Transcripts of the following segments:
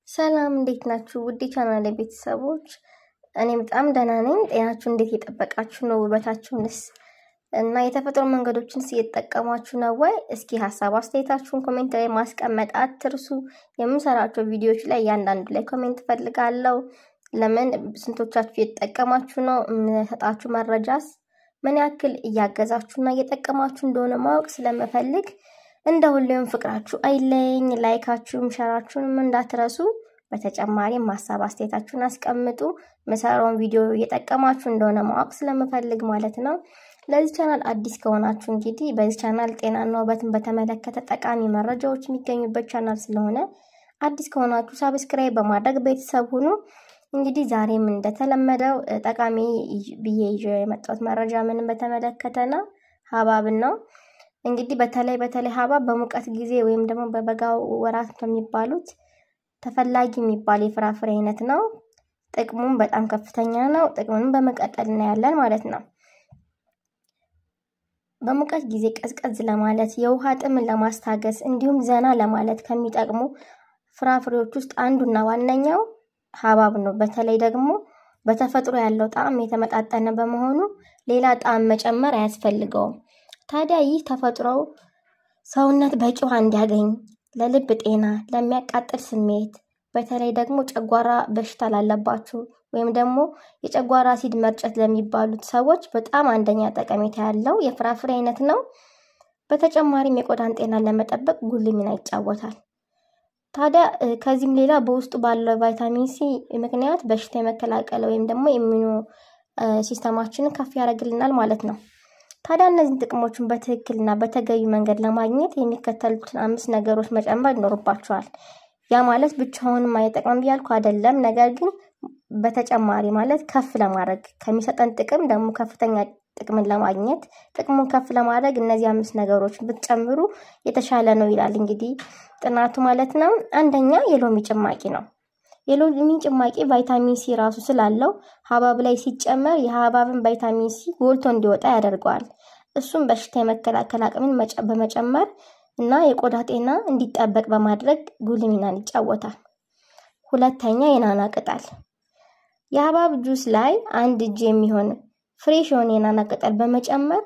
ሰላም እንዴት ናችሁ? ውድ ቻናሌ ቤተሰቦች እኔ በጣም ደህና ነኝ። ጤናችሁ እንዴት እየጠበቃችሁ ነው? ውበታችሁንስ እና የተፈጥሮ መንገዶችንስ እየተጠቀማችሁ ነው ወይ? እስኪ ሀሳብ አስተያየታችሁን ኮሜንት ላይ ማስቀመጥ አትርሱ። የምሰራቸው ቪዲዮዎች ላይ ያንዳንዱ ላይ ኮሜንት ፈልጋለሁ። ለምን ስንቶቻችሁ እየተጠቀማችሁ ነው? የምሰጣችሁ መረጃስ ምን ያክል እያገዛችሁና እየተጠቀማችሁ እንደሆነ ማወቅ ስለምፈልግ እንደ ሁሌም ፍቅራችሁ አይለኝ። ላይካችሁም ሸራችሁንም እንዳትረሱ። በተጨማሪም ሀሳብ አስተያየታችሁን አስቀምጡ። መሰራውን ቪዲዮ እየተጠቀማችሁ እንደሆነ ማወቅ ስለምፈልግ ማለት ነው። ለዚህ ቻናል አዲስ ከሆናችሁ እንግዲህ በዚህ ቻናል ጤናና ውበትን በተመለከተ ጠቃሚ መረጃዎች የሚገኙበት ቻናል ስለሆነ አዲስ ከሆናችሁ ሰብስክራይብ በማድረግ ቤተሰብ ሁኑ። እንግዲህ ዛሬም እንደተለመደው ጠቃሚ ብዬ የመጣሁት መረጃ ምንም በተመለከተ ነው። ሀባብን ነው። እንግዲህ በተለይ ሀባብ በሙቀት ጊዜ ወይም ደግሞ በበጋው ወራት የሚባሉት ተፈላጊ የሚባል የፍራፍሬ አይነት ነው። ጥቅሙም በጣም ከፍተኛ ነው። ጥቅሙንም በመቀጠል እናያለን ማለት ነው። በሙቀት ጊዜ ቀዝቀዝ ለማለት የውሃ ጥምን ለማስታገስ እንዲሁም ዘና ለማለት ከሚጠቅሙ ፍራፍሬዎች ውስጥ አንዱና ዋነኛው ሀባብ ነው። በተለይ ደግሞ በተፈጥሮ ያለው ጣዕም የተመጣጠነ በመሆኑ ሌላ ጣዕም መጨመር አያስፈልገውም። ታዲያ ይህ ተፈጥሮ ሰውነት በቂ ውሃ እንዲያገኝ ለልብ ጤና፣ ለሚያቃጥል ስሜት፣ በተለይ ደግሞ ጨጓራ በሽታ ላለባችሁ ወይም ደግሞ የጨጓራ አሲድ መርጨት ለሚባሉት ሰዎች በጣም አንደኛ ጠቀሜታ ያለው የፍራፍሬ አይነት ነው። በተጨማሪም የቆዳን ጤና ለመጠበቅ ጉልህ ሚና ይጫወታል። ታዲያ ከዚህም ሌላ በውስጡ ባለው ቫይታሚን ሲ ምክንያት በሽታ የመከላከል ወይም ደግሞ ኢሚዩኖ ሲስተማችንን ከፍ ያደርግልናል ማለት ነው። ታዲያ እነዚህን ጥቅሞችን በትክክልና በተገቢ መንገድ ለማግኘት የሚከተሉትን 5 ነገሮች መጨመር ይኖርባቸዋል። ያ ማለት ብቻውን ማይጠቅም ቢያልኩ አይደለም፣ ነገር ግን በተጨማሪ ማለት ከፍ ለማድረግ ከሚሰጠን ጥቅም ደግሞ ከፍተኛ ጥቅምን ለማግኘት ጥቅሙን ከፍ ለማድረግ እነዚህ 5 ነገሮችን ብትጨምሩ የተሻለ ነው ይላል እንግዲህ ጥናቱ ማለት ነው። አንደኛ የሎሚ ጭማቂ ነው። የሎሚ ጭማቂ ቫይታሚን ሲ ራሱ ስላለው ሀባብ ላይ ሲጨመር የሀባብን ቫይታሚን ሲ ጎልቶ እንዲወጣ ያደርገዋል። እሱም በሽታ የመከላከል አቅምን በመጨመር እና የቆዳ ጤና እንዲጠበቅ በማድረግ ጉልህ ሚናን ይጫወታል። ሁለተኛ የናና ቅጠል። የሀባብ ጁስ ላይ 1 እጅ የሚሆን ፍሬሽ የሆነ የናና ቅጠል በመጨመር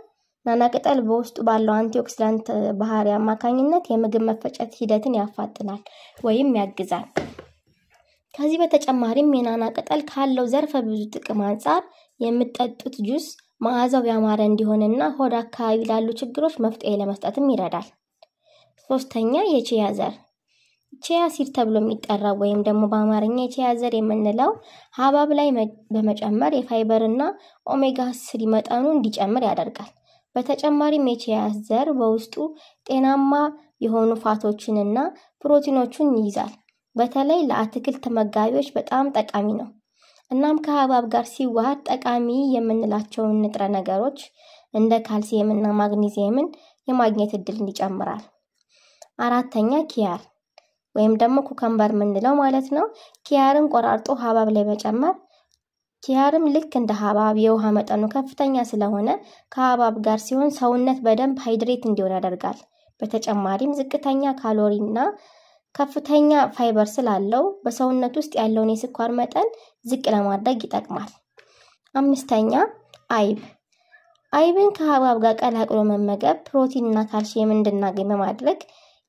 ናና ቅጠል በውስጡ ባለው አንቲኦክሲዳንት ባህሪ አማካኝነት የምግብ መፈጨት ሂደትን ያፋጥናል ወይም ያግዛል። ከዚህ በተጨማሪም የናና ቅጠል ካለው ዘርፈ ብዙ ጥቅም አንፃር የምትጠጡት ጁስ መዓዛው ያማረ እንዲሆንና ሆድ አካባቢ ላሉ ችግሮች መፍትሄ ለመስጠትም ይረዳል። ሶስተኛ የቺያ ዘር። ቺያ ሲድ ተብሎ የሚጠራው ወይም ደግሞ በአማርኛ የቺያ ዘር የምንለው ሀባብ ላይ በመጨመር የፋይበርና ኦሜጋ 3 መጠኑ እንዲጨምር ያደርጋል። በተጨማሪም የቺያ ዘር በውስጡ ጤናማ የሆኑ ፋቶችንና ፕሮቲኖችን ይይዛል። በተለይ ለአትክልት ተመጋቢዎች በጣም ጠቃሚ ነው። እናም ከሀባብ ጋር ሲዋሃድ ጠቃሚ የምንላቸውን ንጥረ ነገሮች እንደ ካልሲየም እና ማግኒዚየምን የማግኘት እድልን ይጨምራል። አራተኛ ኪያር ወይም ደግሞ ኩከምበር የምንለው ማለት ነው። ኪያርን ቆራርጦ ሀባብ ላይ መጨመር። ኪያርም ልክ እንደ ሀባብ የውሃ መጠኑ ከፍተኛ ስለሆነ ከሀባብ ጋር ሲሆን ሰውነት በደንብ ሃይድሬት እንዲሆን ያደርጋል። በተጨማሪም ዝቅተኛ ካሎሪና ከፍተኛ ፋይበር ስላለው በሰውነት ውስጥ ያለውን የስኳር መጠን ዝቅ ለማድረግ ይጠቅማል። አምስተኛ አይብ። አይብን ከሀባብ ጋር ቀላቅሎ መመገብ ፕሮቲንና ካልሲየም እንድናገኝ በማድረግ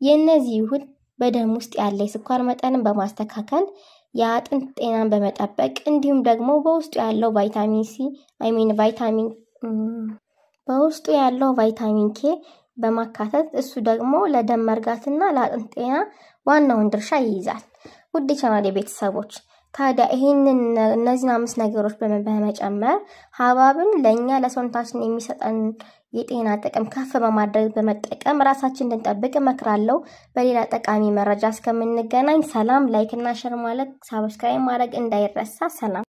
የእነዚህ ውህድ በደም ውስጥ ያለ የስኳር መጠንን በማስተካከል የአጥንት ጤናን በመጠበቅ እንዲሁም ደግሞ በውስጡ ያለው ቫይታሚን ኬ በማካተት እሱ ደግሞ ለደም መርጋትና ለአጥንት ጤና ዋናውን ድርሻ ይይዛል። ውድ ቻናሌ ቤተሰቦች ታዲያ እነዚህን 5 ነገሮች በመጨመር ሀባብን ለኛ ለሰውነታችን የሚሰጠን የጤና ጥቅም ከፍ በማድረግ በመጠቀም ራሳችንን እንድንጠብቅ እመክራለሁ። በሌላ ጠቃሚ መረጃ እስከምንገናኝ ሰላም። ላይክ እና ሼር ማለት ሰብስክራይብ ማድረግ እንዳይረሳ። ሰላም።